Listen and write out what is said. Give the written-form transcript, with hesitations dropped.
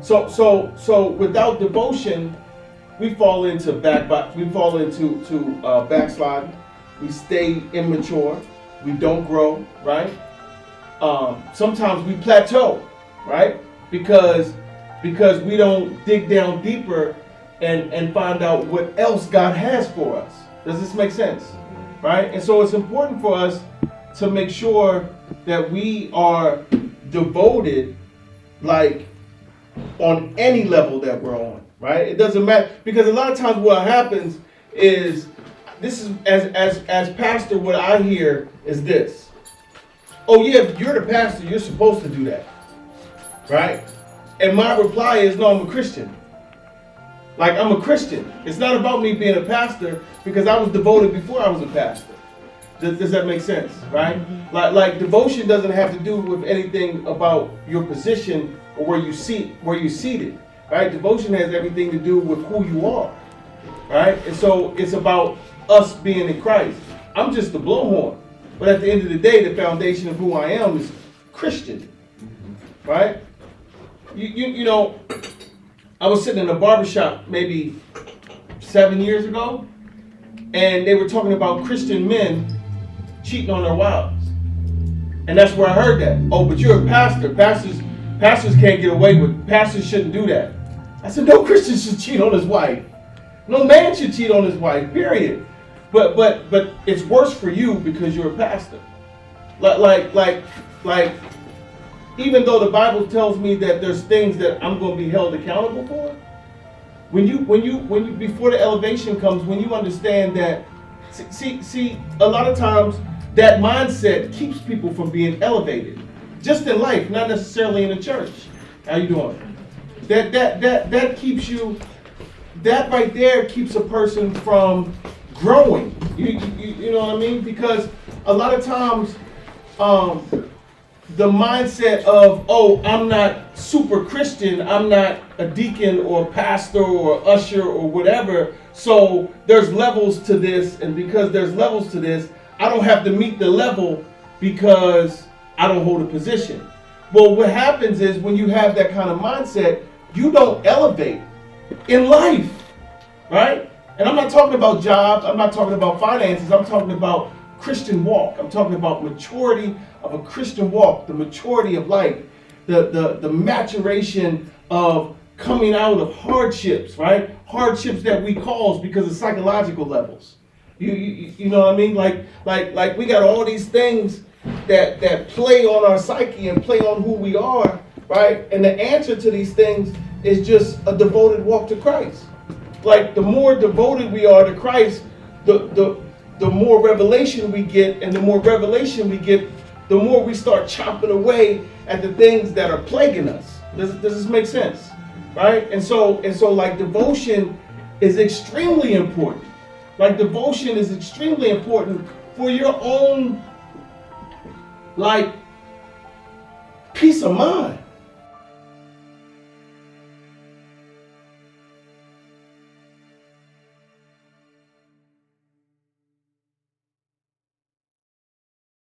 So without devotion, we fall into backsliding. We stay immature. We don't grow, right? Sometimes we plateau, right? Because we don't dig down deeper and find out what else God has for us. Does this make sense? Right? And so it's important for us to make sure that we are devoted, like on any level that we're on, right? It doesn't matter, because a lot of times what happens is, this is as pastor, what I hear is this: oh yeah, you're the pastor, you're supposed to do that, right? And my reply is, no, I'm a Christian. Like, I'm a Christian. It's not about me being a pastor, because I was devoted before I was a pastor. Does that make sense, right? Like devotion doesn't have to do with anything about your position or where you're seated, right? Devotion has everything to do with who you are, right? And so it's about us being in Christ. I'm just the blowhorn, but at the end of the day, the foundation of who I am is Christian, right? You know, I was sitting in a barbershop maybe 7 years ago, and they were talking about Christian men cheating on their wives. And that's where I heard that. Oh, but you're a pastor. Pastors can't get away with, pastors shouldn't do that. I said, no Christian should cheat on his wife. No man should cheat on his wife, period. But it's worse for you because you're a pastor. Like, even though the Bible tells me that there's things that I'm going to be held accountable for, when you before the elevation comes, when you understand that, see, a lot of times that mindset keeps people from being elevated, just in life, not necessarily in the church. How you doing? That keeps you. That right there keeps a person from growing. You know what I mean? Because a lot of times, the mindset of, oh, I'm not super Christian, I'm not a deacon or pastor or usher or whatever, so there's levels to this, and because there's levels to this, I don't have to meet the level because I don't hold a position. Well, what happens is, when you have that kind of mindset, you don't elevate in life, right? And I'm not talking about jobs, I'm not talking about finances, I'm talking about Christian walk. I'm talking about maturity of a Christian walk, the maturity of life, the maturation of coming out of hardships, right? Hardships that we cause because of psychological levels. You know what I mean? Like we got all these things that play on our psyche and play on who we are, right? And the answer to these things is just a devoted walk to Christ. Like, the more devoted we are to Christ, the more revelation we get, and the more revelation we get, the more we start chopping away at the things that are plaguing us. Does this make sense? Right? And so like, devotion is extremely important. Like, devotion is extremely important for your own, like, peace of mind.